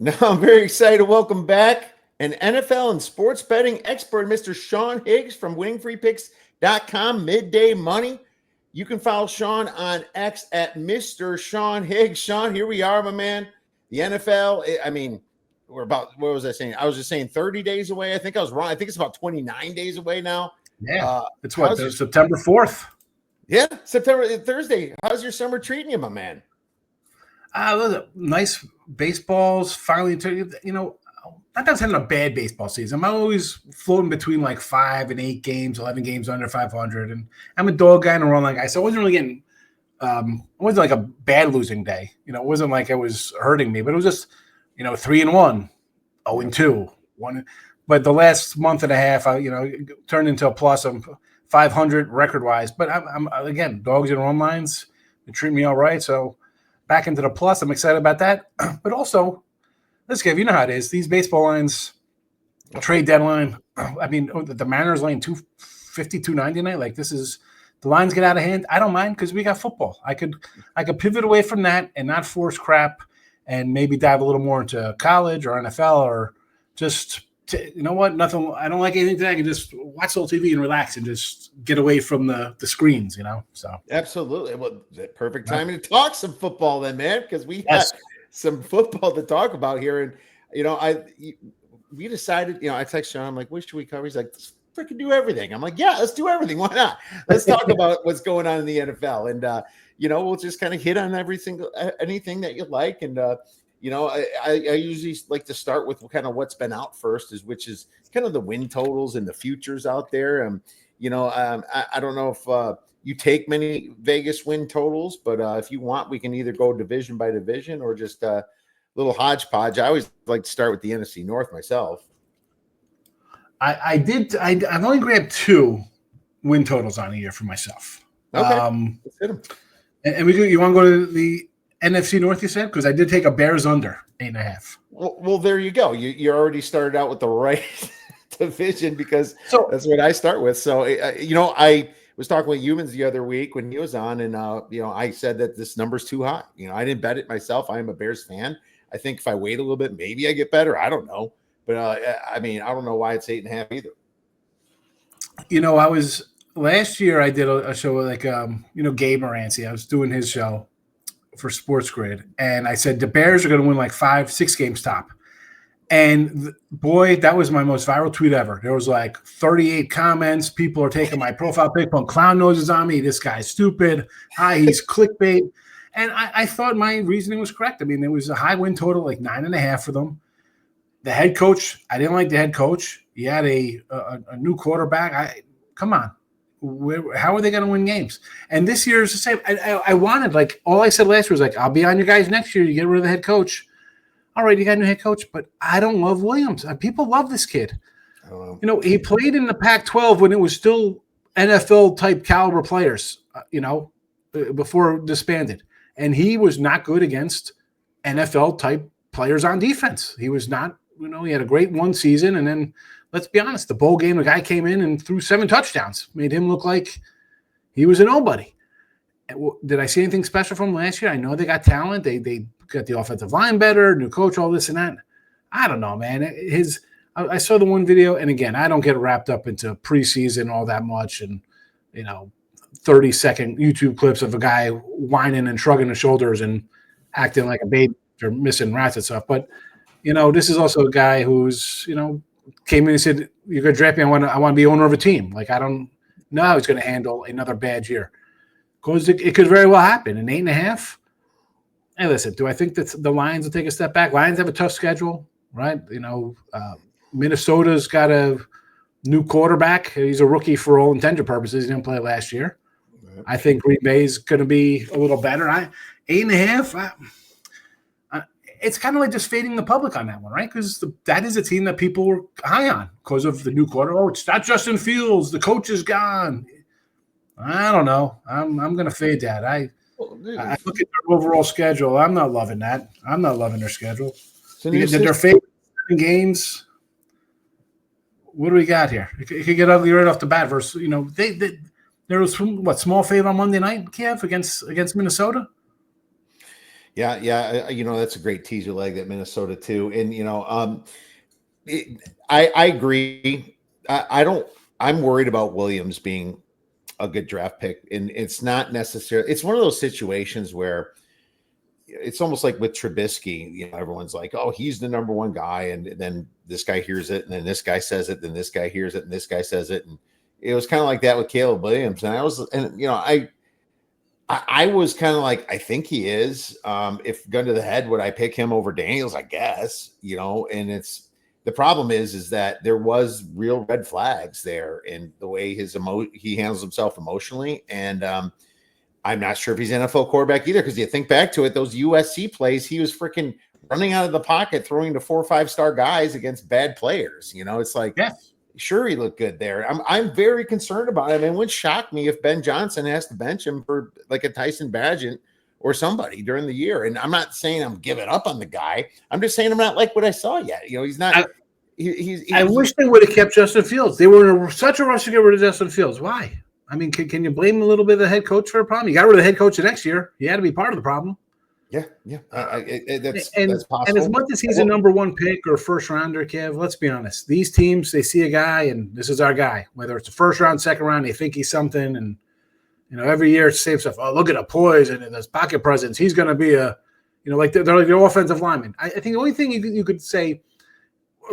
Now I'm very excited to welcome back an NFL and sports betting expert, Mr. Sean Higgs from winningfreepicks.com, Midday Money. You can follow Sean on X at Mr. Sean Higgs. Sean, here we are, my man. The NFL, we're about, what was I saying? I was just saying 30 days away. I think I was wrong. I think it's about 29 days away now. Yeah. It's September 4th. Yeah, September, Thursday. How's your summer treating you, my man? Nice baseballs. Finally, not that having a bad baseball season. I'm always floating between like 5 and 8 games, 11 games under 500. And I'm a dog guy and a run line guy. So I wasn't really getting, it wasn't like a bad losing day. It wasn't like it was hurting me, but it was just, 3-1, 0-2, 1. But the last month and a half, I turned into a plus. I'm 500 record wise. But I'm again, dogs and run lines. They treat me all right. So back into the plus. I'm excited about that. But also, let's give, you know how it is. These baseball lines, trade deadline. I mean, the Mariners laying 250, 299. Like this is, the lines get out of hand. I don't mind because we got football. I could pivot away from that and not force crap and maybe dive a little more into college or NFL or just, you know what? Nothing. I don't like anything today. I can just watch a little TV and relax and just get away from the screens, So absolutely. Well, the perfect timing to talk some football then, man, because we got some football to talk about here. And we decided, I text Sean, I'm like, what should we cover? He's like, let's freaking do everything. I'm like, yeah, let's do everything. Why not? Let's talk about what's going on in the NFL. And we'll just kind of hit on anything that you like. And I usually like to start with kind of what's been out first, which is kind of the win totals and the futures out there. I don't know if you take many Vegas win totals, but if you want, we can either go division by division or just a little hodgepodge. I always like to start with the NFC North myself. I've only grabbed 2 win totals on a year for myself. Okay. Let's hit them. And you want to go to the NFC North, you said? Because I did take a Bears under 8.5. Well, there you go. You already started out with the right division because that's what I start with. So, I was talking with Humans the other week when he was on, and I said that this number's too high. I didn't bet it myself. I am a Bears fan. I think if I wait a little bit, maybe I get better. I don't know, but I don't know why it's 8.5 either. I was last year. I did a show with Gabe Moranci. I was doing his show for Sports Grid, and I said the Bears are going to win like 5-6 games top. And boy, that was my most viral tweet ever. There was like 38 comments. People are taking my profile pic, putting clown noses on me. This guy's stupid. He's clickbait. And I thought my reasoning was correct. I mean, there was a high win total, like 9.5 for them. The head coach, I didn't like the head coach. He had a new quarterback. Come on. How are they going to win games? And this year is the same. I wanted, like, all I said last year was like, I'll be on you guys next year. You get rid of the head coach. All right, you got a new head coach, but I don't love Williams. People love this kid. He played in the Pac-12 when it was still NFL-type caliber players, before disbanded. And he was not good against NFL-type players on defense. He was not, he had a great one season, and then let's be honest, the bowl game, the guy came in and threw 7 touchdowns, made him look like he was a nobody. Did I see anything special from him last year? I know they got talent. They got the offensive line better, new coach, all this and that. I don't know, man. I saw the one video, and again, I don't get wrapped up into preseason all that much and, 30-second YouTube clips of a guy whining and shrugging his shoulders and acting like a baby or missing rats and stuff. But, this is also a guy who's, came in and said, you're going to draft me. I want to be owner of a team. Like, I don't know how he's going to handle another bad year. Because it could very well happen. An 8.5. Hey, listen, do I think that the Lions will take a step back? Lions have a tough schedule, right? Minnesota's got a new quarterback. He's a rookie for all intended purposes. He didn't play last year. Right. I think Green Bay's going to be a little better. 8.5. It's kind of like just fading the public on that one, right? Because that is a team that people were high on because of the new quarter. Oh, it's not Justin Fields. The coach is gone. I don't know. I'm going to fade that. I look at their overall schedule. I'm not loving that. I'm not loving their schedule. So their favorite 7 games. What do we got here? It could get ugly right off the bat. Versus, there was small favor on Monday night, Kiev against Minnesota. Yeah. That's a great teaser leg at Minnesota too. And I agree. I don't. I'm worried about Williams being a good draft pick, and it's not necessarily. It's one of those situations where it's almost like with Trubisky. Everyone's like, "Oh, he's the number one guy," and then this guy hears it, and then this guy says it, then this guy hears it, and this guy says it, and it was kind of like that with Caleb Williams. And I was kind of like, I think he is. If gun to the head, would I pick him over Daniels? I guess, and it's the problem is that there was real red flags there in the way he handles himself emotionally. And I'm not sure if he's an NFL quarterback either, because you think back to it, those USC plays, he was freaking running out of the pocket, throwing to 4 or 5 star guys against bad players. It's like, Yes. Sure, he looked good there. I'm very concerned about him. And it would shock me if Ben Johnson has to bench him for like a Tyson Bagent or somebody during the year. And I'm not saying I'm giving up on the guy. I'm just saying I'm not like what I saw yet. He's not. I wish they would have kept Justin Fields. They were in such a rush to get rid of Justin Fields. Why? I mean, can you blame a little bit of the head coach for a problem? You got rid of the head coach the next year. He had to be part of the problem. Yeah. That's possible. And as much as he's a number one pick or first rounder, Kev, let's be honest. These teams, they see a guy, and this is our guy. Whether it's a first round, second round, they think he's something. And every year it's the same stuff. Oh, look at the poise and his pocket presence. He's going to be they're like the offensive lineman. I think the only thing you could say,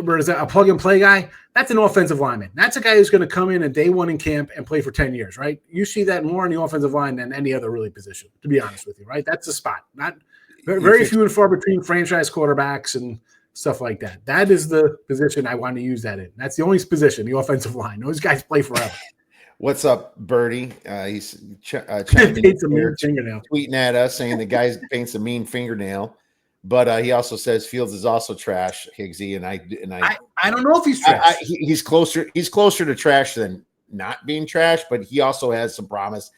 or is that a plug and play guy? That's an offensive lineman. That's a guy who's going to come in day one in camp and play for 10 years, right? You see that more in the offensive line than any other really position, to be honest with you, right? That's the spot. Not very few and far between franchise quarterbacks and stuff like that. That is the position I want to use that in. That's the only position, the offensive line. Those guys play forever. What's up, Birdie? He's tweeting at us saying the guy paints a mean fingernail. But he also says Fields is also trash, Higgsy, and I don't know if he's trash. He's closer to trash than not being trash, but he also has some promise.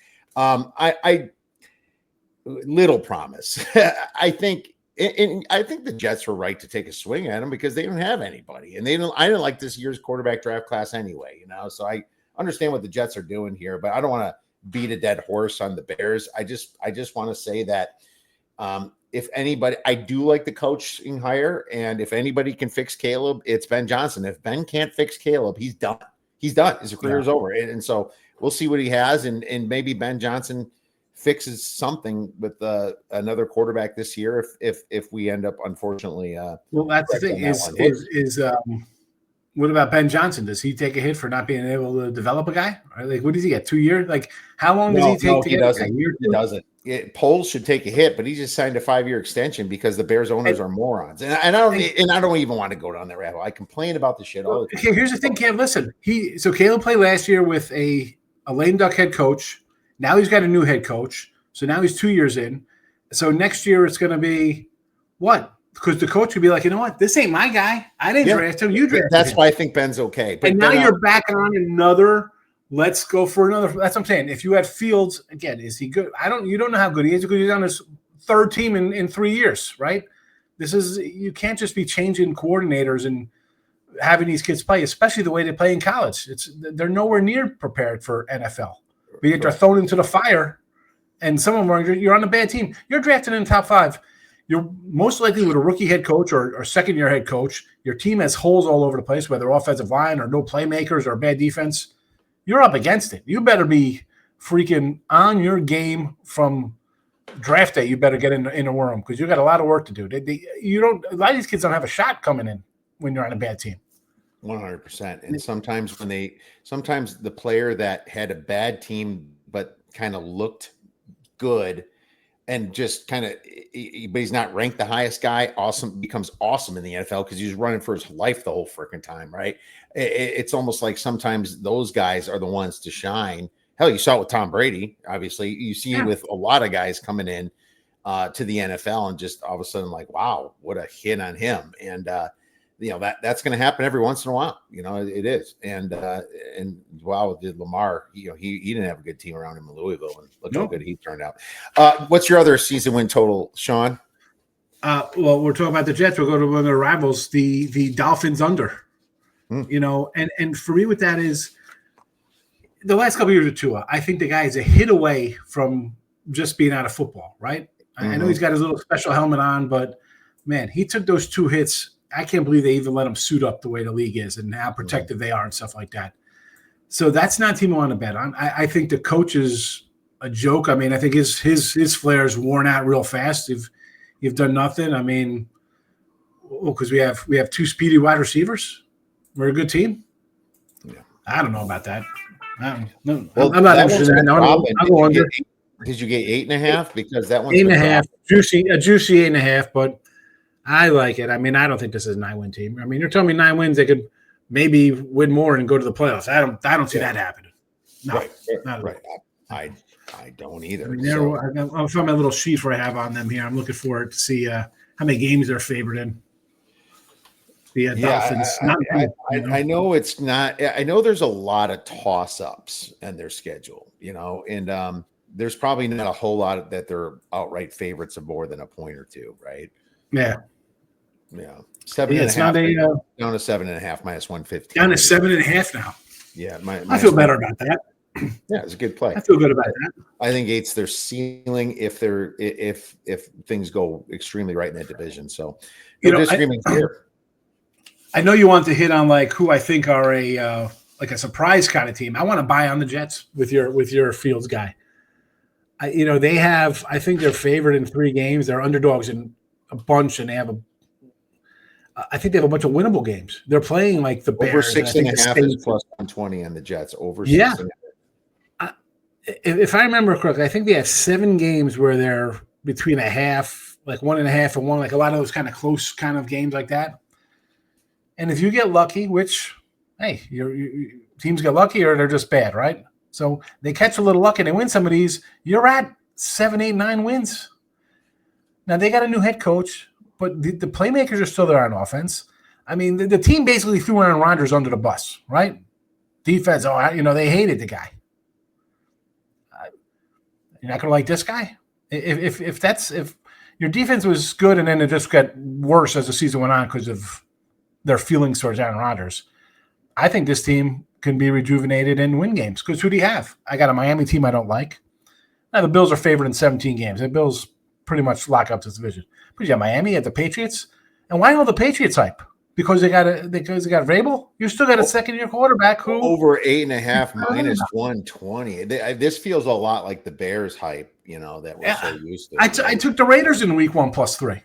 Little promise. I think the Jets were right to take a swing at him because they don't have anybody, and I didn't like this year's quarterback draft class anyway. So I understand what the Jets are doing here, but I don't want to beat a dead horse on the Bears. I just want to say that. If anybody, I do like the coaching hire, and if anybody can fix Caleb, it's Ben Johnson. If Ben can't fix Caleb, he's done. He's done. His career is over. And so we'll see what he has, and maybe Ben Johnson fixes something with another quarterback this year if we end up, unfortunately. Well, that's the thing what about Ben Johnson? Does he take a hit for not being able to develop a guy? Or like, what does he get? 2 years? Like, how long does he take to get a year? He doesn't. Poles should take a hit, but he just signed a 5-year extension because the Bears owners are morons. And I don't even want to go down that rabbit hole. I complain about the shit all the time. Okay, here's the thing, Cam. Listen, Caleb played last year with a lame duck head coach. Now he's got a new head coach. So now he's 2 years in. So next year it's going to be what? Because the coach would be like, you know what? This ain't my guy. I didn't draft him. You drafted him. That's why I think Ben's okay. But now you're back on another. Let's go for another. That's what I'm saying. If you had Fields again, is he good? You don't know how good he is because he's on his third team in 3 years, right? You can't just be changing coordinators and having these kids play, especially the way they play in college. They're nowhere near prepared for NFL. But they're thrown into the fire, and some of them you're on a bad team. You're drafted in the top 5. You're most likely with a rookie head coach or second-year head coach. Your team has holes all over the place, whether offensive line or no playmakers or bad defense. You're up against it. You better be freaking on your game from draft day. You better get in the worm because you got a lot of work to do. A lot of these kids don't have a shot coming in when you're on a bad team. 100%. And sometimes sometimes the player that had a bad team but kind of looked good and just kind of, but he's not ranked the highest guy, becomes awesome in the NFL because he's running for his life the whole freaking time, right? It's almost like sometimes those guys are the ones to shine. Hell, you saw it with Tom Brady, obviously. You see it with a lot of guys coming in to the NFL and just all of a sudden like, wow, what a hit on him. And, that's going to happen every once in a while. It is. And wow, did Lamar, he didn't have a good team around him in Louisville, and look how good he turned out. What's your other season win total, Sean? Well, we're talking about the Jets. We'll go to one of their rivals, the Dolphins under. And for me, with that is the last couple of years of Tua, I think the guy is a hit away from just being out of football, right? I know he's got his little special helmet on, but man, he took those 2 hits. I can't believe they even let him suit up the way the league is and how protective they are and stuff like that. So that's not a team I want to bet on. I think the coach is a joke. I mean, I think his flair is worn out real fast. You've done nothing. I mean, because we have 2 speedy wide receivers. We're a good team. Yeah. I don't know about that. No, well, I'm not interested in that. I'll go under. Did you get 8.5? Because that one's 8.5, juicy 8.5, but I like it. I mean, I don't think this is a 9-win team. I mean, you're telling me 9 wins, they could maybe win more and go to the playoffs. I don't see that happening. No, right. I don't either. I mean, I'll find my little sheet where I have on them here. I'm looking forward to see how many games they're favored in. The Dolphins. I know it's not. I know there's a lot of toss-ups in their schedule, and there's probably not a whole lot that they're outright favorites of more than a point or 2, right? Yeah. 7.5. It's not a down to 7.5 minus 150. Down to 7.5 now. Yeah, I feel better about that. Yeah, it's a good play. I feel good about that. I think 8's their ceiling if things go extremely right in that division. So disagreement here. I know you want to hit on like who I think are a surprise kind of team. I want to buy on the Jets with your Fields guy. They have, I think they're favored in 3 games. They're underdogs in a bunch, and I think they have a bunch of winnable games. They're playing like the Bears. Over 6.5 is plus 120 on the Jets. Over 6.5. If I remember correctly, I think they have 7 games where they're between a half, like 1.5 and 1, like a lot of those kind of close kind of games like that. And if you get lucky, which, hey, your teams get lucky or they're just bad, right? So they catch a little luck and they win some of these, you're at 7, 8, 9 wins. Now they got a new head coach, but the playmakers are still there on offense. I mean, the team basically threw Aaron Rodgers under the bus, right? Defense, they hated the guy. You're not gonna like this guy. If your defense was good and then it just got worse as the season went on because of their feelings towards Aaron Rodgers, I think this team can be rejuvenated and win games. Because who do you have? I got a Miami team I don't like. Now the Bills are favored in 17 games. The Bills pretty much lock up this division. But you got Miami, you got the Patriots, and why all the Patriots hype? Because they got Vrabel. You still got a second-year quarterback who over 8.5 minus 120. This feels a lot like the Bears hype, that we're so used to. I took the Raiders in week 1 plus 3.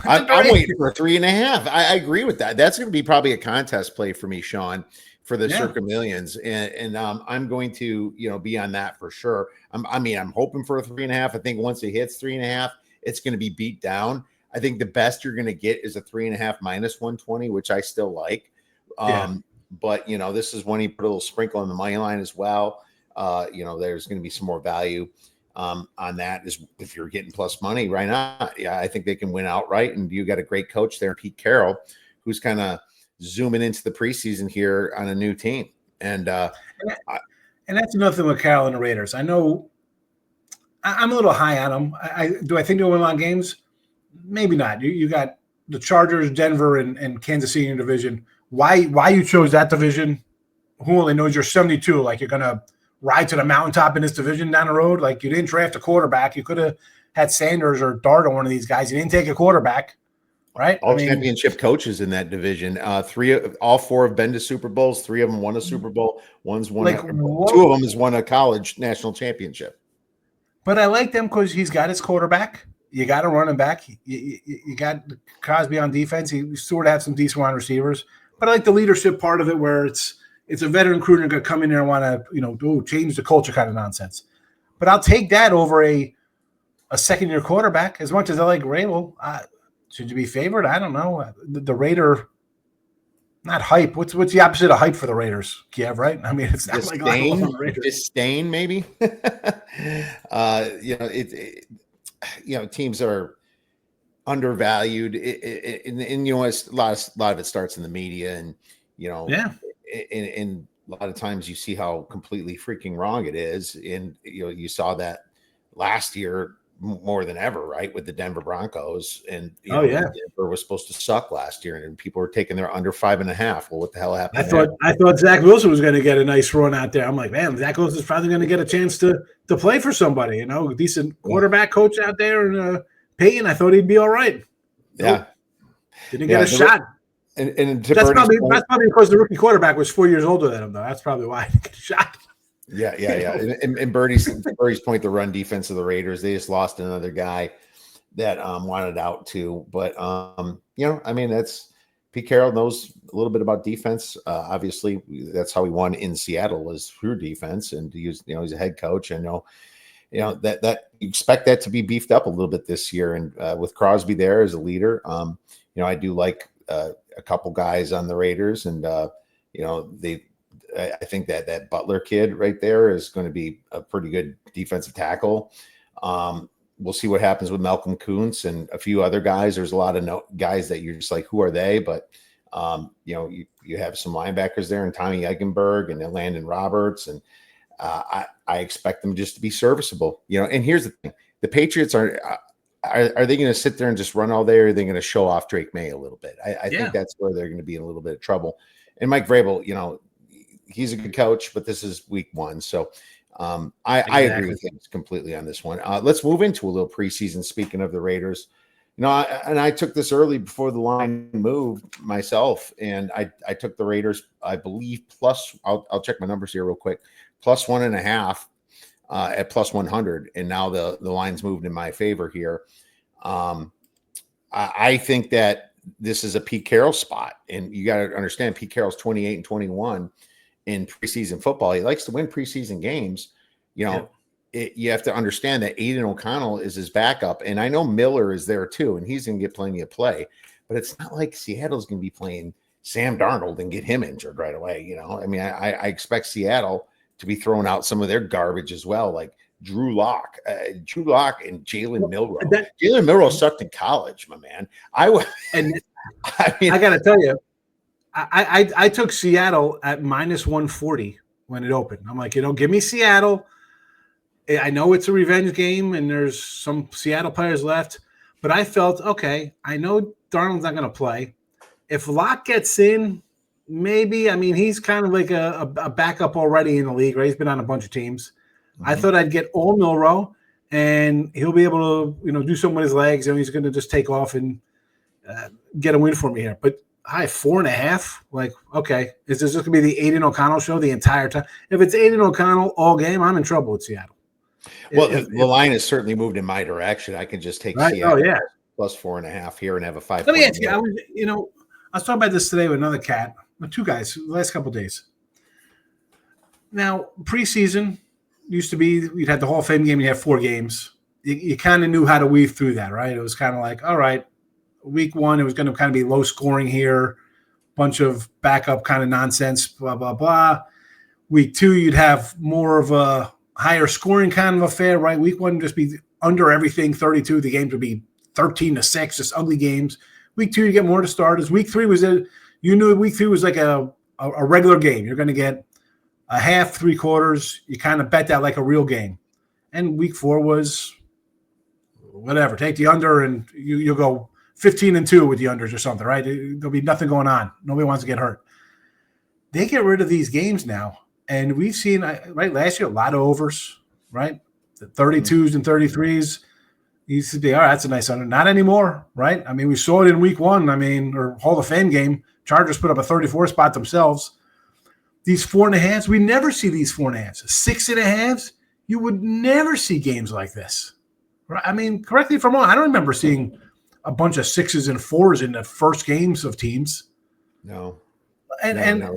I'm waiting for 3.5. I agree with that. That's going to be probably a contest play for me, Sean, for the Circa Millions, and I'm going to be on that for sure. I'm hoping for a 3.5. I think once it hits 3.5, it's going to be beat down. I think the best you're going to get is a 3.5 minus 120, which I still like. But this is when you put a little sprinkle on the money line as well. There's going to be some more value on that. Is if you're getting plus money, why not? Yeah, I think they can win outright. And you got a great coach there, Pete Carroll, who's kind of zooming into the preseason here on a new team. And that's nothing with Carroll and the Raiders. I know I'm a little high on them. Do I think they'll win a lot of games? Maybe not. You got the Chargers, Denver, and Kansas City in the division. Why you chose that division? Who only knows you're 72? Like you're gonna ride to the mountaintop in this division down the road? Like you didn't draft a quarterback. You could have had Sanders or Dart or one of these guys. You didn't take a quarterback, right? All championship coaches in that division. All 4 have been to Super Bowls. 3 of them won a Super Bowl. One's won. 2 of them has won a college national championship. But I like them because he's got his quarterback. You got a running back. You got Crosby on defense. You sort of have some decent wide receivers. But I like the leadership part of it where it's a veteran crew and going to come in there and want to, change the culture kind of nonsense. But I'll take that over a second-year quarterback. As much as I like Vrabel, should you be favored? I don't know. The Raider, not hype. What's the opposite of hype for the Raiders? Kiev, right? I mean, it's not disdain, like the Raiders. Disdain, maybe. Teams are undervalued, and a lot of it starts in the media, and and a lot of times you see how completely freaking wrong it is, and you saw that last year more than ever, right? With the Denver Broncos, and Denver was supposed to suck last year, and people were taking their under 5.5. Well, what the hell happened? I thought Zach Wilson was going to get a nice run out there. I'm like, man, Zach Wilson's probably going to get a chance to play for somebody, decent quarterback coach out there, and Peyton. I thought he'd be all right. Yeah, nope. Didn't get a shot. And that's probably because the rookie quarterback was 4 years older than him, though. That's probably why he didn't get a shot. Yeah. And Birdie's point, the run defense of the Raiders, they just lost another guy that wanted out too. But that's Pete Carroll knows a little bit about defense. Obviously, that's how he won in Seattle, was through defense, and he's a head coach. I know that you expect that to be beefed up a little bit this year, and with Crosby there as a leader, I do like a couple guys on the Raiders, and I think that Butler kid right there is going to be a pretty good defensive tackle. We'll see what happens with Malcolm Kuntz and a few other guys. There's a lot of guys that you're just like, who are they? But you have some linebackers there, and Tommy Eichenberg and Landon Roberts, and I expect them just to be serviceable. And here's the thing: the Patriots are they going to sit there and just run all day, or are they going to show off Drake May a little bit? I think that's where they're going to be in a little bit of trouble. And Mike Vrabel, he's a good coach, but this is week 1. So I agree with him completely on this one. Let's move into a little preseason. Speaking of the Raiders, I took this early before the line moved myself, and I took the Raiders, I believe, plus, I'll check my numbers here real quick, plus 1.5 at plus 100. And now the line's moved in my favor here. I think that this is a Pete Carroll spot, and you got to understand Pete Carroll's 28-21 in preseason football. He likes to win preseason games. You have to understand that Aiden O'Connell is his backup, and I know Miller is there too, and he's going to get plenty of play. But it's not like Seattle's going to be playing Sam Darnold and get him injured right away. I expect Seattle to be throwing out some of their garbage as well, like Drew Lock and Jalen Milroe. Jalen Milroe sucked in college, my man. I got to tell you, I took Seattle at minus 140 when it opened. I'm like, give me Seattle. I know it's a revenge game, and there's some Seattle players left, but I felt, okay, I know Darnold's not going to play. If Locke gets in, maybe. I mean, he's kind of like a backup already in the league, right? He's been on a bunch of teams. Mm-hmm. I thought I'd get all Milroe, and he'll be able to, do something with his legs, and he's going to just take off and get a win for me here. But 4.5, like, okay, is this just going to be the Aiden O'Connell show the entire time? If it's Aiden O'Connell all game, I'm in trouble with Seattle. Well, the line has certainly moved in my direction. I can just take Seattle plus 4.5 here and have a 5. Let me ask you, I was talking about this today with another cat, two guys, the last couple of days. Now, preseason used to be, you'd have the Hall of Fame game, you have 4 games. You kind of knew how to weave through that, right? It was kind of like, all right, week 1, it was going to kind of be low scoring here, bunch of backup kind of nonsense, blah, blah, blah. Week 2, you'd have more of a higher scoring kind of affair, right? Week 1 would just be under everything, 32. The games would be 13-6, just ugly games. Week 2, you get more to starters. Week 3 you knew week 3 was like a regular game. You're going to get a half, 3 quarters. You kind of bet that like a real game. And week 4 was whatever. Take the under, and you'll go 15-2 with the unders or something, right? There'll be nothing going on. Nobody wants to get hurt. They get rid of these games now. And we've seen, right, last year, a lot of overs, right? The 32s and 33s used to be, all right, that's a nice under. Not anymore, right? I mean, we saw it in week 1, or Hall of Fame game. Chargers put up a 34 spot themselves. These 4.5s, we never see these 4.5s. 6.5s, you would never see games like this. Right? I mean, correct me if I'm wrong. I don't remember seeing a bunch of 6s and 4s in the first games of teams. No. And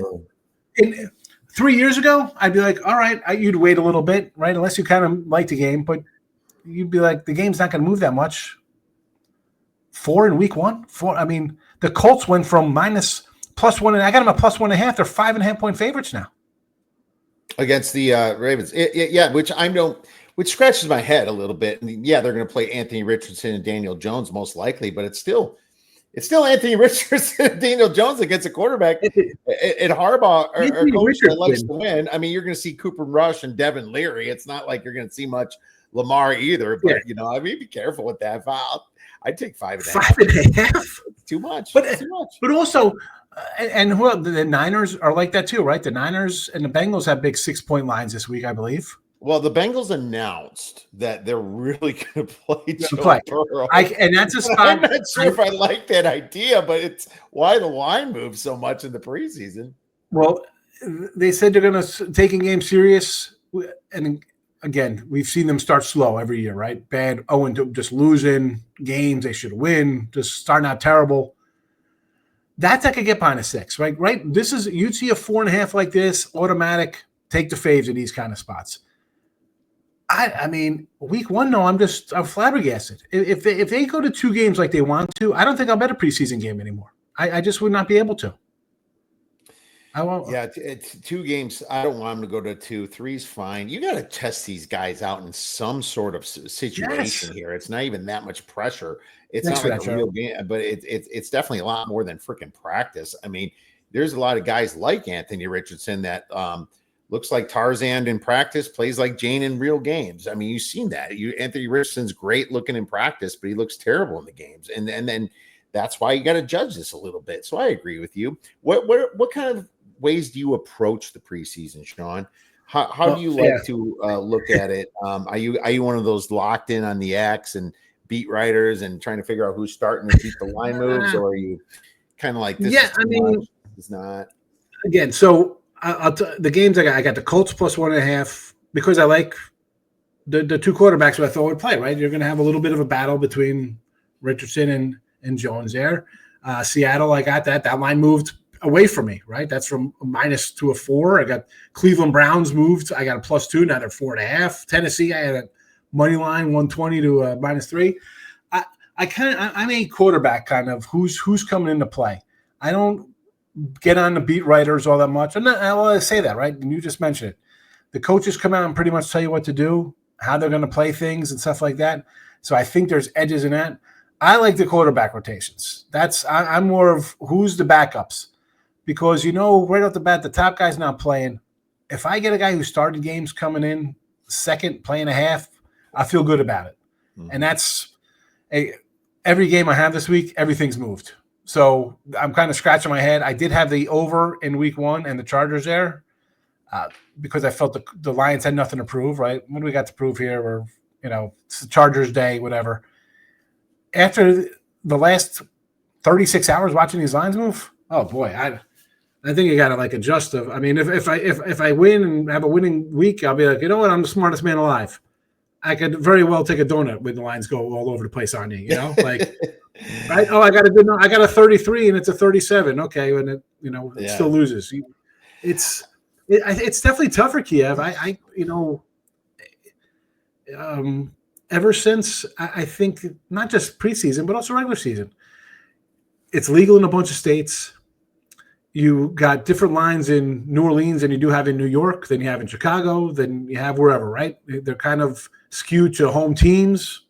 3 years ago, I'd be like, all right, you'd wait a little bit, right? Unless you kind of like the game, but you'd be like, the game's not going to move that much. 4 in week 1? 4. I mean, the Colts went from minus plus 1, and I got them at plus 1.5. They're 5.5 point favorites now against the Ravens. Which scratches my head a little bit. And yeah, they're going to play Anthony Richardson and Daniel Jones most likely, but it's still Anthony Richardson and Daniel Jones against a quarterback at Harbaugh, or coach that likes to win. I mean, you're going to see Cooper Rush and Devin Leary. It's not like you're going to see much Lamar either. But I mean, be careful with that. I'd take 5.5. 5.5. It's too much. But it's too much. But also, and who the Niners are like that too, right? The Niners and the Bengals have big 6-point lines this week, I believe. Well, the Bengals announced that they're really going to play Joe Burrow. And that's a spot. I'm not sure if I like that idea, but it's why the line moves so much in the preseason. Well, they said they're going to take a game serious. And again, we've seen them start slow every year, right? Bad, just losing games they should win, just starting out terrible. That I could get behind a 6, right? Right. This is, you'd see a 4.5 like this, automatic, take the faves in these kind of spots. I mean, week 1, no, I'm flabbergasted. If they go to 2 games like they want to, I don't think I'll bet a preseason game anymore. I just would not be able to. I won't. Yeah, it's 2 games. I don't want them to go to 2. 3's fine. You got to test these guys out in some sort of situation here. It's not even that much pressure. It's not like a real game, but it's definitely a lot more than freaking practice. I mean, there's a lot of guys like Anthony Richardson that looks like Tarzan in practice, plays like Jane in real games. I mean, you've seen that. Anthony Richardson's great looking in practice, but he looks terrible in the games. And then that's why you got to judge this a little bit. So I agree with you. What kind of ways do you approach the preseason, Sean? How do you like to look at it? Are you one of those locked in on the X and beat writers and trying to figure out who's starting to keep the line moves, or are you kind of like this? Yeah, I mean, it's not. Again, so the games I got the Colts plus 1.5 because I like the 2 quarterbacks who I thought would play. Right, you're going to have a little bit of a battle between Richardson and Jones there. Seattle, I got that line moved away from me, right? That's from a -2 to a 4. I got Cleveland Browns moved. I got a +2. Now they're 4.5. Tennessee, I had a money line 120 to a -3. I'm a quarterback kind of who's coming into play. I don't get on the beat writers all that much. I'll say that, right? And you just mentioned it. The coaches come out and pretty much tell you what to do, how they're going to play things and stuff like that. So I think there's edges in that. I like the quarterback rotations. I'm more of who's the backups. Because, right off the bat, the top guy's not playing. If I get a guy who started games coming in second, playing a half, I feel good about it. Mm-hmm. And that's every game I have this week, everything's moved. So I'm kind of scratching my head. I did have the over in week 1 and the Chargers there because I felt the Lions had nothing to prove, right? What do we got to prove here? Or, it's the Chargers day, whatever. After the last 36 hours watching these lines move, oh boy, I think you got to adjust. I mean, if I win and have a winning week, I'll be like, you know what? I'm the smartest man alive. I could very well take a donut when the lines go all over the place on you. Right? Oh, I got a 33 and it's a 37. Okay, and it still loses. It's definitely tough for Kiev. Ever since I think not just preseason but also regular season, it's legal in a bunch of states. You got different lines in New Orleans than you do have in New York, than you have in Chicago, than you have wherever, right? They're kind of skewed to home teams.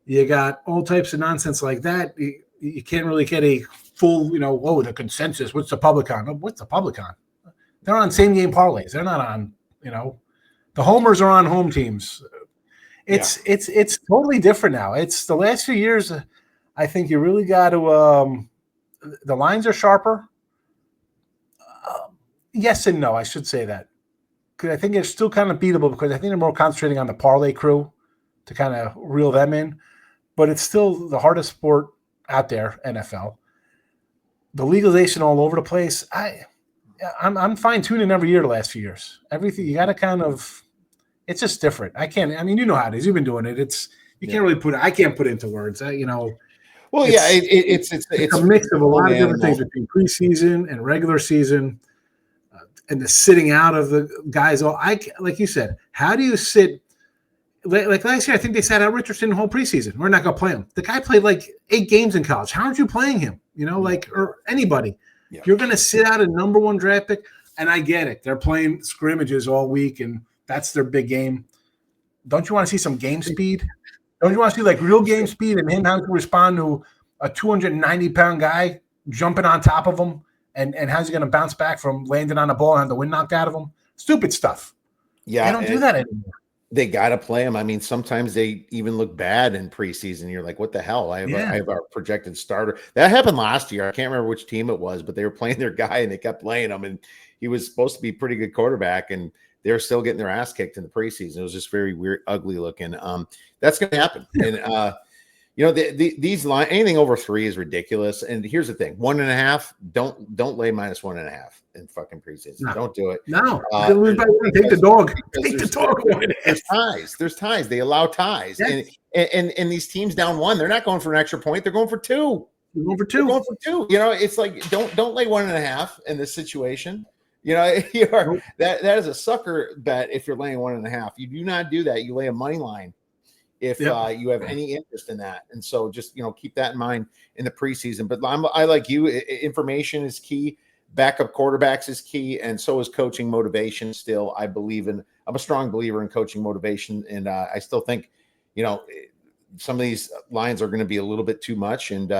You got all types of nonsense like that. You can't really get a full, the consensus. What's the public on? What's the public on? They're on same game parlays. They're not on, the homers are on home teams. It's totally different now. It's the last few years. I think you really got to, the lines are sharper. Yes and no, I should say that. Because I think it's still kind of beatable because I think they're more concentrating on the parlay crew to kind of reel them in. But it's still the hardest sport out there, NFL. The legalization all over the place. I'm fine-tuning every year the last few years. Everything, you got to kind of – it's just different. How it is. You've been doing it. Can't really put it – I can't put it into words. Well, it's a mix of a lot of different things between preseason and regular season. And the sitting out of the guys, like you said, how do you sit? Like last year, I think they sat out Richardson the whole preseason. We're not going to play him. The guy played 8 games in college. How aren't you playing him? Or anybody. Yeah. You're going to sit out a number 1 draft pick, and I get it. They're playing scrimmages all week, and that's their big game. Don't you want to see some game speed? Don't you want to see real game speed and him how to respond to a 290-pound guy jumping on top of him? And how's he going to bounce back from landing on a ball and have the wind knocked out of him? Stupid stuff. Yeah, they don't do that anymore. They got to play them. I mean, sometimes they even look bad in preseason. You're like, what the hell? I have our projected starter. That happened last year. I can't remember which team it was, but they were playing their guy and they kept playing him. And he was supposed to be a pretty good quarterback. And they're still getting their ass kicked in the preseason. It was just very weird, ugly looking. That's going to happen. And, these line anything over 3 is ridiculous. And here's the thing: 1.5. Don't lay -1.5 in fucking preseason. No. Don't do it. No, take the dog. Take the dog. There's ties. They allow ties. Yes. And these teams down 1, they're not going for an extra point. They're going for 2. They're going for 2. It's like don't lay 1.5 in this situation. That is a sucker bet if you're laying 1.5. You do not do that. You lay a money line if you have any interest in that. And so just, keep that in mind in the preseason. But I like you. Information is key. Backup quarterbacks is key. And so is coaching motivation still. I'm a strong believer in coaching motivation. And I still think, some of these lines are going to be a little bit too much. And,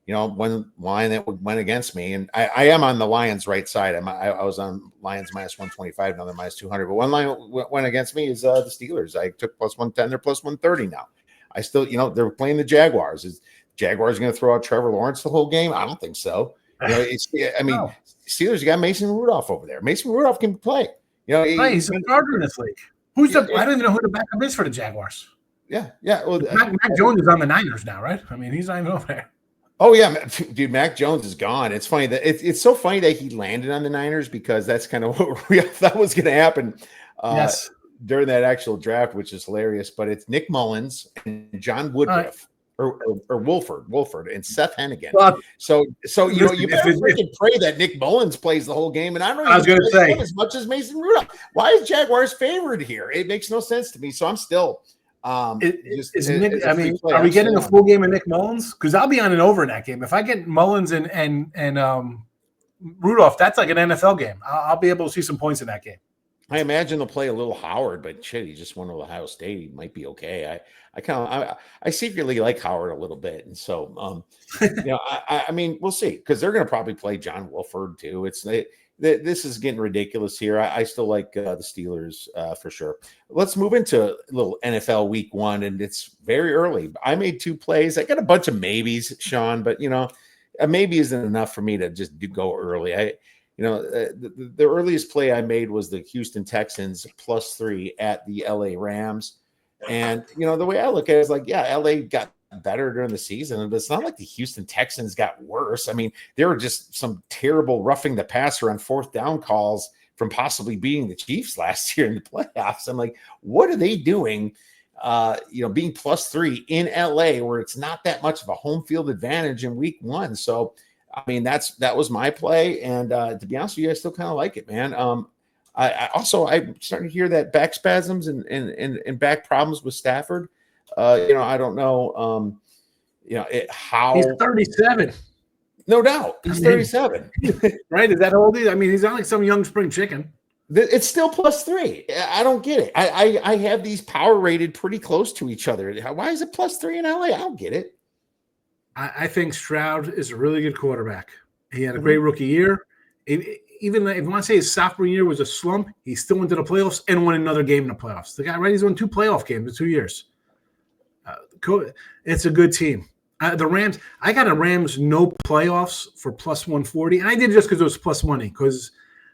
one line that went against me, and I am on the Lions' right side. I was on Lions -125, now they're -200. But one line went against me is the Steelers. I took +110, they're +130 now. I still, they're playing the Jaguars. Is Jaguars going to throw out Trevor Lawrence the whole game? I don't think so. No. Steelers, you got Mason Rudolph over there. Mason Rudolph can play. He's a starter in this league. I don't even know who the backup is for the Jaguars. Yeah. Well, Mac Jones is on the Niners now, right? I mean, he's not even over there. Oh yeah, dude, Mac Jones is gone. It's funny that it's so funny that he landed on the Niners because that's kind of what we thought was going to happen during that actual draft, which is hilarious. But it's Nick Mullins and John Woodruff or Wolford and Seth Hennigan. Well, so you better freaking pray that Nick Mullins plays the whole game. And I was going to say as much as Mason Rudolph. Why is Jaguars favored here? It makes no sense to me. So I'm still. Are we getting a full game of Nick Mullins? Because I'll be on and over in that game. If I get Mullins and Rudolph, that's like an NFL game. I'll be able to see some points in that game. I imagine they'll play a little Howard, but shit, he just won Ohio State. He might be okay. I secretly like Howard a little bit, and so I mean, we'll see because they're going to probably play John Wolford too. This is getting ridiculous here. I still like the Steelers for sure. Let's move into a little NFL Week 1, and it's very early. I made 2 plays. I got a bunch of maybes, Sean, but a maybe isn't enough for me to just go early. The earliest play I made was the Houston Texans +3 at the LA Rams, and the way I look at it is like, yeah, LA got better during the season, but it's not like the Houston Texans got worse. I mean, there were just some terrible roughing the passer on 4th down calls from possibly beating the Chiefs last year in the playoffs. I'm like, what are they doing? Being +3 in LA where it's not that much of a home field advantage in Week 1. So, I mean, that was my play, and to be honest with you, I still kind of like it, man. I'm starting to hear that back spasms and back problems with Stafford. I don't know. How he's 37. No doubt, he's 37. Right? Is that how old he is? I mean, he's not like some young spring chicken. It's still +3. I don't get it. I have these power rated pretty close to each other. Why is it +3 in LA? I don't get it. I think Stroud is a really good quarterback. He had a great rookie year. Even if you want to say his sophomore year was a slump, he still went to the playoffs and won another game in the playoffs. The guy, right? He's won 2 playoff games in 2 years. It's a good team. The Rams, I got a Rams no playoffs for +140, and I did just because it was +1 because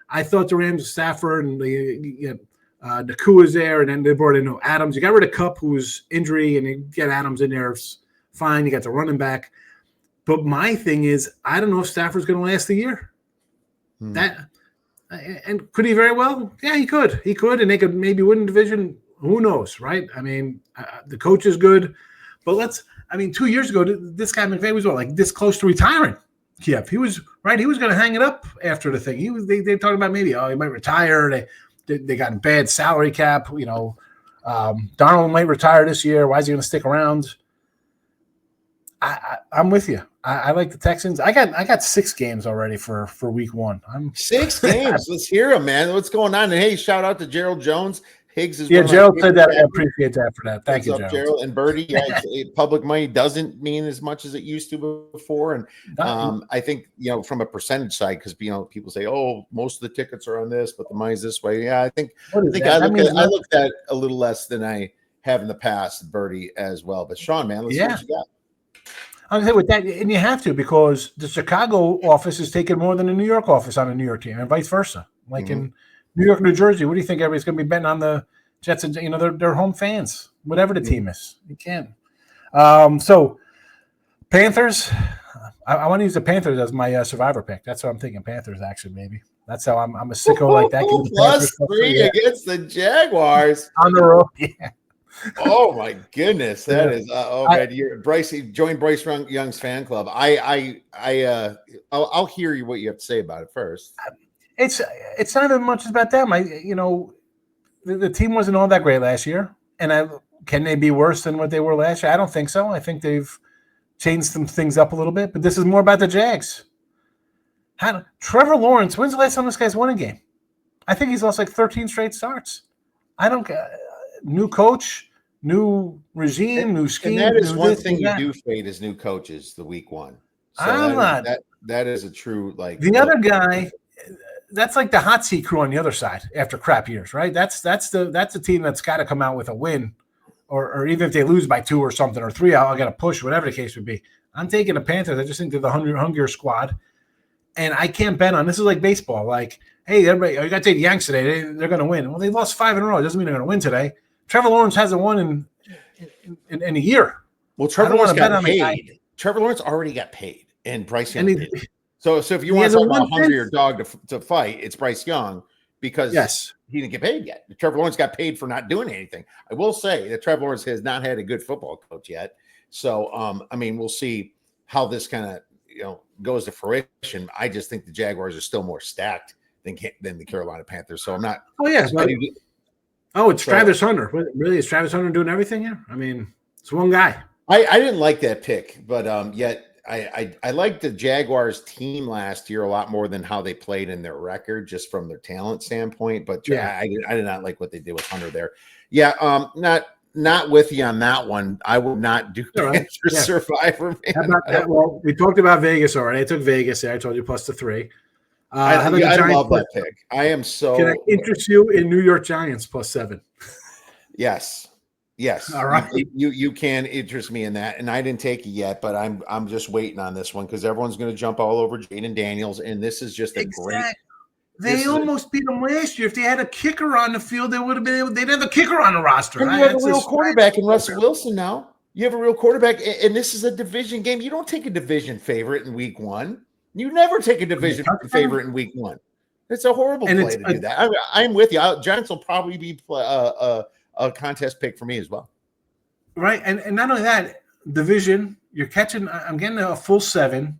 I thought the Rams, Stafford, and Nakua was there, and then they brought in Adams. You got rid of Kupp, who was injury, and you get Adams in there. It's fine. You got the running back. But my thing is, I don't know if Stafford's going to last the year. And could he very well? Yeah, he could. He could, and they could maybe win the division. Who knows, right? I mean, the coach is good. But 2 years ago, this guy McVay was like this close to retiring Kiev. He was right. He was going to hang it up after the thing. They talked about maybe, he might retire. They got bad salary cap. Darnold might retire this year. Why is he going to stick around? I'm with you. I like the Texans. I got 6 games already for Week 1. 6 games. Let's hear them, man. What's going on? And hey, shout out to Gerald Jones. Higgs is Yeah, one of my Gerald said favorite that. I catchers. appreciate that for that. Thank What's you, up, Gerald. Gerald and Birdie? Yeah, public money doesn't mean as much as it used to before, and I think from a percentage side, because people say, "Oh, most of the tickets are on this, but the money's this way." Yeah, I think I look at a little less than I have in the past, Birdie, as well. But Sean, man, let's see what you got. I'm gonna say with that, and you have to, because the Chicago office is taking more than the New York office on a New York team, and vice versa. Like in New York, New Jersey, what do you think everybody's going to be betting on the Jets? And they're home fans, whatever the team is. You can. So Panthers. I want to use the Panthers as my survivor pick. That's what I'm thinking. Panthers, actually, maybe. That's how I'm a sicko like that. +3 against the Jaguars on the road. Yeah. Oh my goodness, that is man! Join Bryce Young's fan club. I'll hear you what you have to say about it first. It's not even much about them. The team wasn't all that great last year, and can they be worse than what they were last year? I don't think so. I think they've changed some things up a little bit, but this is more about the Jags. Trevor Lawrence, when's the last time this guy's won a game? I think he's lost like 13 straight starts. I don't new coach, new regime, new scheme. And that is one thing you do fade as new coaches, the week one. So that is a true the other guy. That's like the hot seat crew on the other side after crap years, right? That's the team that's got to come out with a win, or even if they lose by 2 or something or 3, I got to push, whatever the case would be. I'm taking the Panthers. I just think they're the hungrier squad, and I can't bet on this. Is like baseball. Like, hey, everybody, you got to take the Yanks today. They're going to win. Well, they lost 5 in a row. It doesn't mean they're going to win today. Trevor Lawrence hasn't won in a year. Well, Trevor Lawrence got paid. Trevor Lawrence already got paid, and Bryce Young did. So if you want to talk about a hungrier dog to fight, it's Bryce Young, because he didn't get paid yet. Trevor Lawrence got paid for not doing anything. I will say that Trevor Lawrence has not had a good football coach yet. So, we'll see how this kind of goes to fruition. I just think the Jaguars are still more stacked than the Carolina Panthers. So I'm not. Oh yeah. It's Travis Hunter. Really, is Travis Hunter doing everything here? I mean, it's one guy. I didn't like that pick, but yet. I liked the Jaguars team last year a lot more than how they played in their record, just from their talent standpoint. But I did not like what they did with Hunter there. Yeah, not with you on that one. I would not do Survivor. Man. How about that? Well, we talked about Vegas already. I took Vegas there. I told you +3. I love that pick. I am so. Can I interest you in New York Giants +7? Yes. All right. You can interest me in that, and I didn't take it yet, but I'm just waiting on this one because everyone's going to jump all over Jaden Daniels, and this is just a great. They almost beat them last year. If they had a kicker on the field, they would have been able. They'd have a kicker on the roster. And you have a real quarterback in Russell Wilson now. You have a real quarterback, and this is a division game. You don't take a division favorite in week 1. You never take a division favorite in week 1. It's a horrible play to do that. I'm with you. Giants will probably be a contest pick for me as well. Right. And not only that, division, you're catching, I'm getting a full 7,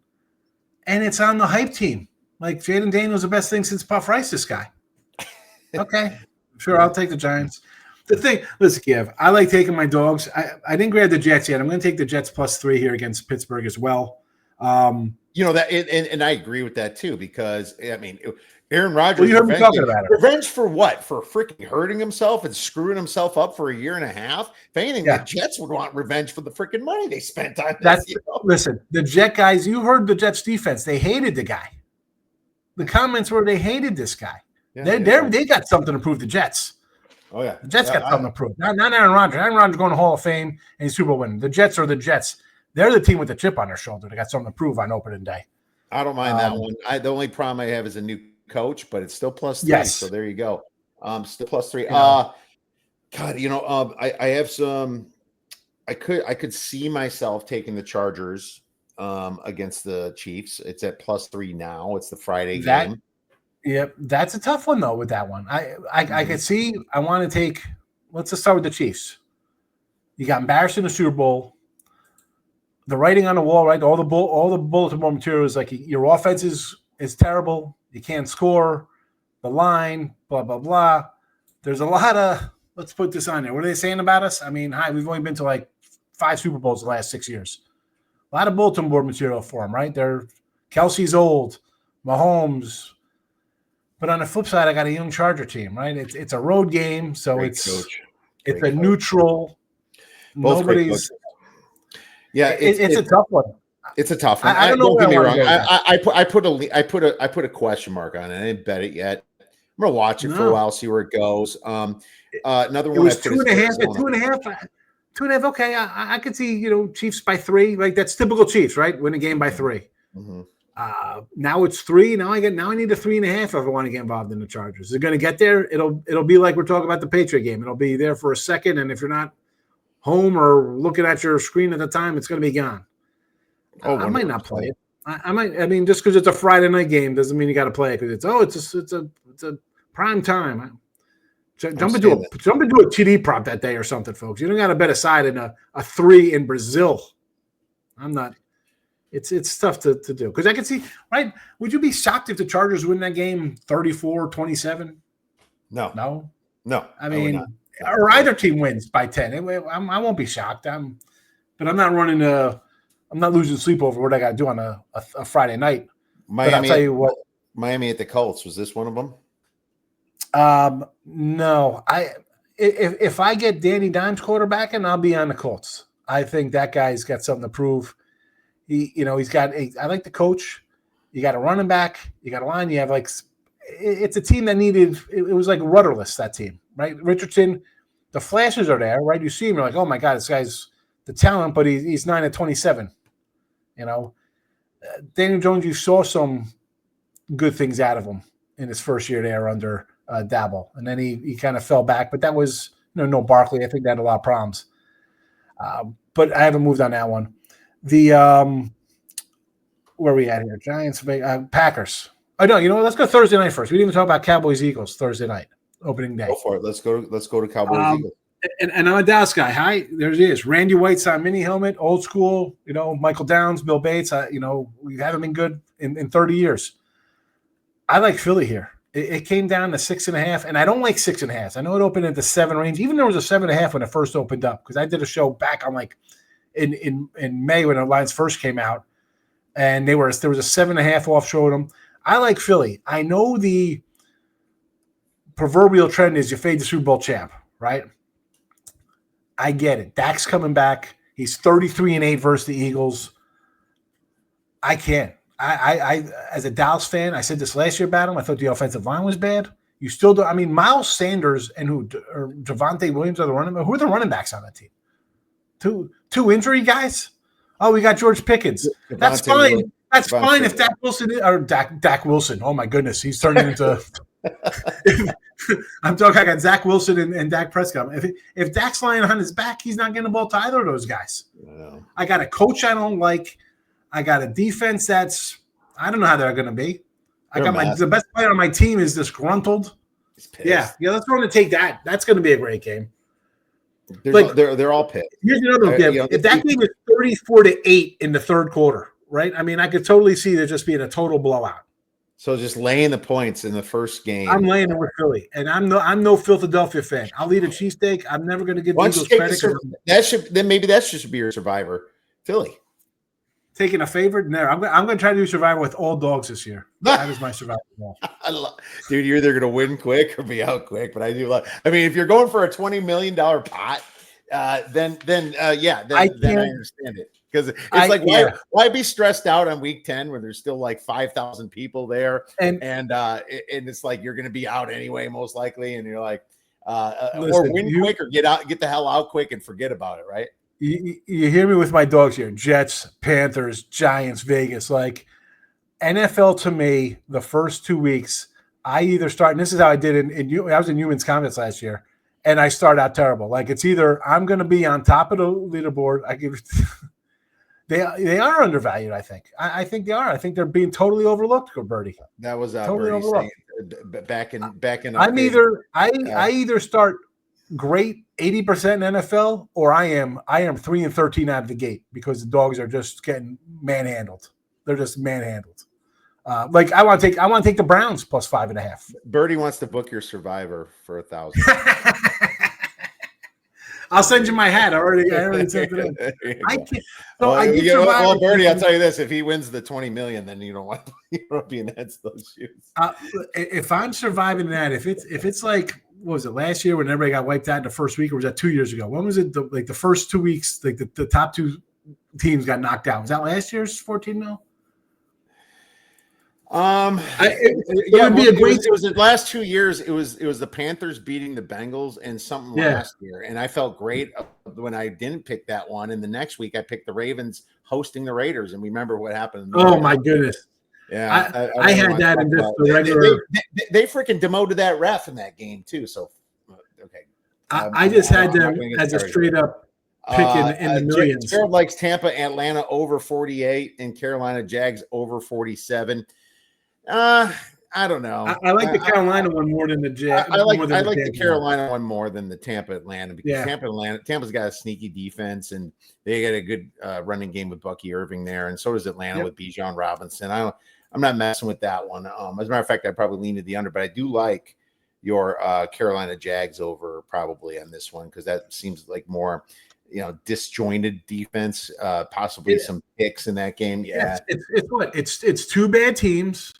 and it's on the hype team. Like, Jaden Daniels, the best thing since Puff Rice, this guy. Okay. Sure, I'll take the Giants. The thing, listen, Kiev, I like taking my dogs. I didn't grab the Jets yet. I'm going to take the Jets +3 here against Pittsburgh as well. That, and I agree with that too, because Aaron Rodgers. Well, you heard me talking about it. Revenge for what? For freaking hurting himself and screwing himself up for a year and a half. If anything, the Jets would want revenge for the freaking money they spent on this. Listen, the Jet guys. You heard the Jets defense. They hated the guy. The comments were they hated this guy. They got something to prove to Jets. Oh yeah, the Jets got something to prove. Not Aaron Rodgers. Aaron Rodgers going to Hall of Fame and he's Super Bowl winning. The Jets are the Jets. They're the team with the chip on their shoulder. They got something to prove on opening day. I don't mind that one. The only problem I have is a new coach, but it's still +3. Yes. So there you go. Still +3. God, I have some. I could see myself taking the Chargers against the Chiefs. It's at +3 now. It's the Friday game. Yep, that's a tough one though. With that one, I could see. I want to take. Let's just start with the Chiefs. You got embarrassed in the Super Bowl. The writing on the wall, right? All the bulletin board material is like your offense is terrible. You can't score. The line, blah blah blah. There's a lot of. Let's put this on there. What are they saying about us? I mean, we've only been to like 5 Super Bowls the last 6 years. A lot of bulletin board material for them, right? Kelsey's old, Mahomes. But on the flip side, I got a young Charger team, right? It's a road game, so Great it's coach. it's Great a coach. neutral. Both great Nobody's. coaches. Yeah, It's a tough one. It's a tough one. I don't know. Don't where get me wrong. go I put a question mark on it. I didn't bet it yet. I'm gonna watch it for a No. while, see where it goes. Another It one was I put 2.5. is At 2.5. 2.5. Okay, I could see Chiefs by 3. Like that's typical Chiefs, right? Win a game by 3. Mm-hmm. Now it's 3. Now I need a 3.5 if I want to get involved in the Chargers. Is it going to get there? It'll be like we're talking about the Patriot game. It'll be there for a second, and if you're not home or looking at your screen at the time, it's going to be gone. I might not play it. I might. I mean, just because it's a Friday night game doesn't mean you got to play it because it's a prime time. Jump into a TD prop that day or something, folks. You don't got to bet aside in a 3 in Brazil. I'm not. It's tough to do because I can see, right? Would you be shocked if the Chargers win that game 34-27? No. I mean, or either team wins by 10. I won't be shocked. But I'm not running I'm not losing sleep over what I got to do on a Friday night. Miami, but I'll tell you what. Miami at the Colts, was this one of them? No. If I get Danny Dimes quarterbacking, I'll be on the Colts. I think that guy's got something to prove. He's got I like the coach. You got a running back. You got a line. You have it's a team that needed. It was like rudderless, that team, right? Richardson, the flashes are there, right? You see him, you're like, oh my god, this guy's the talent, but he's 9-27. Daniel Jones, you saw some good things out of him in his first year there under Dabble, and then he kind of fell back. But that was no Barkley. I think they had a lot of problems. But I haven't moved on that one. The where are we at here? Giants, Packers. Oh no, let's go Thursday night first. We didn't even talk about Cowboys Eagles Thursday night opening day. Go for it. Let's go to Cowboys Eagles. And I'm a Dallas guy. Hi, there he is. Randy Whiteside mini helmet, old school. Michael Downs, Bill Bates. We haven't been good in 30 years. I like Philly here. It came down to 6.5, and I don't like 6.5. I know it opened at the 7 range. Even there was a 7.5 when it first opened up because I did a show back on in May when the lines first came out, and there was a 7.5 off showed them. I like Philly. I know the proverbial trend is you fade the Super Bowl champ, right? I get it. Dak's coming back. He's 33-8 versus the Eagles. I can't. I as a Dallas fan, I said this last year about him. I thought the offensive line was bad. You still do. I mean, Miles Sanders and Javonte Williams are the running. Who are the running backs on that team? Two injury guys. Oh, we got George Pickens. That's fine. That's fine if Dak Wilson. Oh my goodness, he's turning into. I'm talking. I got Zach Wilson and Dak Prescott. If Dak's lying on his back, he's not getting the ball to either of those guys. I got a coach I don't like. I got a defense I don't know how they're going to be. The best player on my team is disgruntled. Yeah, let's go and take that. That's going to be a great game. They're all pissed. Here's another game. If that game is 34-8 in the third quarter, right? I mean, I could totally see there just being a total blowout. So just laying the points in the first game. I'm laying it with Philly, and I'm no Philadelphia fan. I'll eat a cheesesteak. I'm never going to give the Eagles credit. Maybe that should be your survivor, Philly. Taking a favorite? No, I'm going to try to do survivor with all dogs this year. That is my survivor ball. Dude, you're either going to win quick or be out quick. But I do love. I mean, if you're going for a $20 million pot, then I understand it because it's why be stressed out on week 10 when there's still like 5,000 people there and it's like you're going to be out anyway most likely, and you're like, or win quick or get the hell out quick and forget about it, right? You hear me with my dogs here. Jets, Panthers, Giants, Vegas. Like NFL to me, the first 2 weeks, I either start, and this is how I did I was in Humans Comments last year, and I start out terrible. Like it's either I'm going to be on top of the leaderboard. They are undervalued, I think. I think they are. I think they're being totally overlooked, Bertie. That was totally Bertie overlooked. Saying back in. I either start great 80% in NFL, or I am 3-13 out of the gate because the dogs are just getting manhandled. They're just manhandled. I want to take the Browns plus 5.5. Bertie wants to book your survivor for 1,000. I'll send you my hat. I already sent it in. I can't. So I did survive. Well, Bernie, I'll tell you this: if he wins the 20 million, then you don't want to be in those shoes. If I'm surviving that, if it's like, what was it, last year when everybody got wiped out in the first week, or was that 2 years ago? When was it? The first 2 weeks, like the top two teams got knocked out. Was that last year's 14 mil? It would be a great. It was the last 2 years. It was the Panthers beating the Bengals and something last year, and I felt great when I didn't pick that one. And the next week, I picked the Ravens hosting the Raiders, and remember what happened. Oh my goodness! Yeah, I had that in just the regular. They freaking demoted that ref in that game too. So okay, I just had them as a straight up pick in the millions. Gerald likes Tampa, Atlanta over 48, and Carolina Jags over 47. I don't know. I like the Carolina one more than the Jags. I like the Carolina one more than the Tampa Atlanta because Tampa's got a sneaky defense and they got a good running game with Bucky Irving there, and so does Atlanta with Bijan Robinson. I'm not messing with that one. As a matter of fact, I probably lean to the under, but I do like your Carolina Jags over probably on this one because that seems like more disjointed defense, possibly some picks in that game. Yeah, it's two bad teams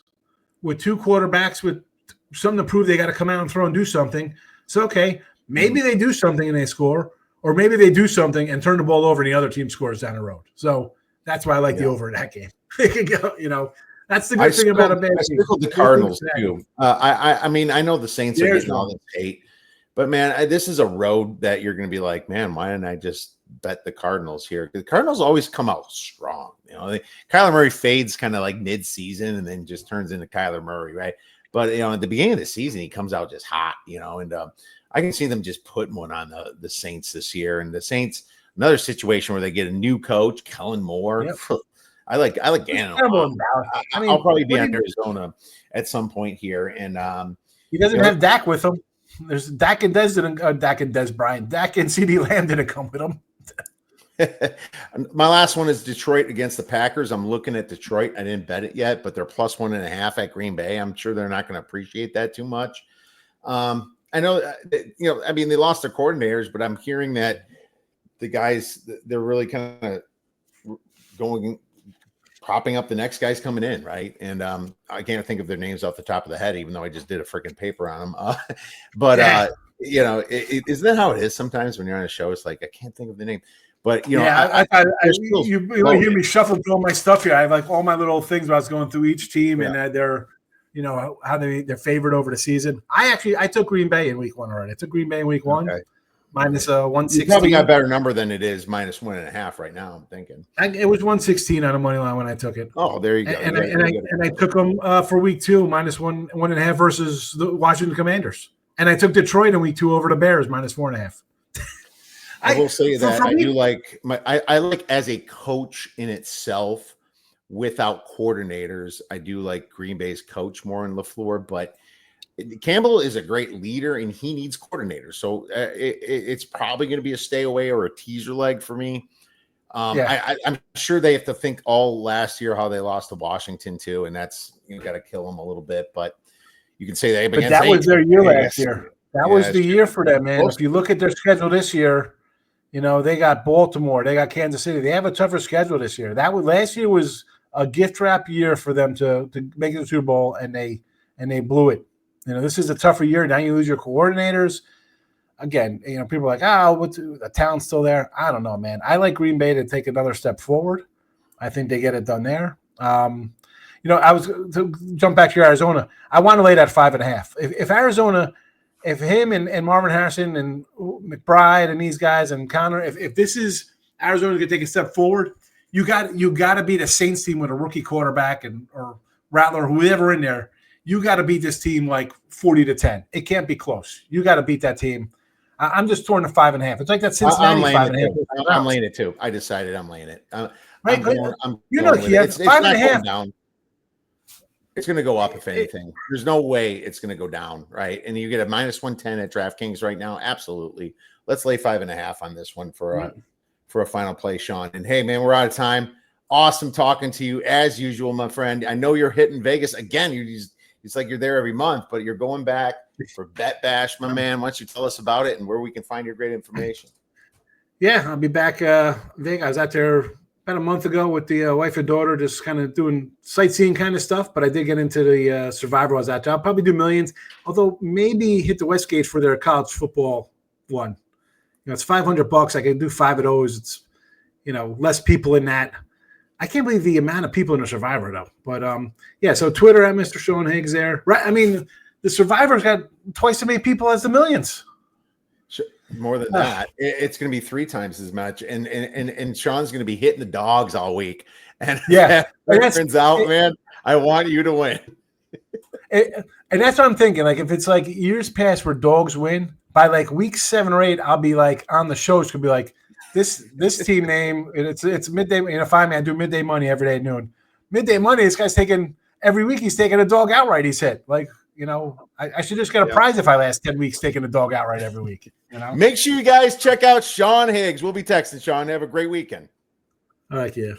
with two quarterbacks with something to prove. They got to come out and throw and do something. So, okay, maybe they do something and they score, or maybe they do something and turn the ball over and the other team scores down the road. So that's why I like the over in that game. It can go, that's the good thing about a bad team. I circled the Cardinals too. I mean, I know the Saints are getting all this hate, but man, this is a road that you're going to be like, man, why didn't I just bet the Cardinals here? The Cardinals always come out strong. Kyler Murray fades kind of like mid-season and then just turns into Kyler Murray, right? But at the beginning of the season, he comes out just hot, and I can see them just putting one on the Saints this year. And the Saints, another situation where they get a new coach, Kellen Moore. Yep. I like Gannon. I'll probably be on Arizona at some point here, and he doesn't have Dak with him. There's Dak and Bryant. Dak and CD Lamb didn't come with him. My last one is Detroit against the Packers. I'm looking at Detroit. I didn't bet it yet, but they're +1.5 at Green Bay. I'm sure they're not going to appreciate that too much. I know, I mean, they lost their coordinators, but I'm hearing that the guys, they're really kind of propping up the next guys coming in, right? And I can't think of their names off the top of the head, even though I just did a freaking paper on them. Isn't that how it is sometimes when you're on a show? It's like, I can't think of the name. But you hear me shuffle through all my stuff here. I have like all my little things where I was going through each team and they're, how they're favored over the season. I took Green Bay in week one already. I took Green Bay in week one, minus 116. You probably got a better number than it is -1.5 right now. I'm thinking it was 116 on a money line when I took it. Oh, there you go. And I took them for week two -1.5 versus the Washington Commanders, and I took Detroit in week two over the Bears -4.5. I will say that I do like I like as a coach in itself without coordinators. I do like Green Bay's coach more in LaFleur, but Campbell is a great leader and he needs coordinators. So it's probably going to be a stay away or a teaser leg for me. I'm sure they have to think all last year how they lost to Washington too, and that's got to kill them a little bit. But you can say that was their year last year. That was the year for them, man. If you look at their schedule this year. They got Baltimore, they got Kansas City. They have a tougher schedule this year. Last year was a gift wrap year for them to make the Super Bowl, and they blew it. This is a tougher year. Now you lose your coordinators. Again, people are like, what's the talent's still there? I don't know, man. I like Green Bay to take another step forward. I think they get it done there. I was to jump back to Arizona. I want to lay that 5.5. If Arizona. If him and Marvin Harrison and McBride and these guys and Connor, if this is Arizona's going to take a step forward, you got to beat a Saints team with a rookie quarterback or Rattler, whoever in there. You got to beat this team like 40-10. It can't be close. You got to beat that team. I'm just torn to 5.5. It's like that Cincinnati 5.5. I'm laying it too. I decided I'm laying it. Right? It's 5.5. It's going to go up if anything. There's no way it's going to go down, right? And you get a -110 at DraftKings right now. Absolutely. Let's lay 5.5 on this one for a final play, Sean. And hey, man, we're out of time. Awesome talking to you as usual, my friend. I know you're hitting Vegas again. It's like you're there every month, but you're going back for Bet Bash, my man. Why don't you tell us about it and where we can find your great information? Yeah, I'll be back. I think I was out there about a month ago with the wife and daughter, just kind of doing sightseeing kind of stuff. But I did get into the Survivor. I was out there. I'll probably do millions, although maybe hit the Westgate for their college football one. It's $500. I can do 5 of those. It's less people in that. I can't believe the amount of people in the Survivor though. But yeah. So Twitter at Mr. Sean Higgs there. Right. I mean, the Survivor's got twice as many people as the millions. More than that, it's going to be 3 times as much, and Sean's going to be hitting the dogs all week. And yeah, that turns out, man, I want you to win. And that's what I'm thinking. Like if it's like years past where dogs win, by like week 7 or 8, I'll be like on the show. It's gonna be like this team name. And it's midday. Finally, I do midday money every day at noon. Midday money. This guy's taking every week. He's taking a dog outright. He said like. I should just get a prize if I last 10 weeks taking a dog outright every week. Make sure you guys check out Sean Higgs. We'll be texting Sean. Have a great weekend. All right, yeah.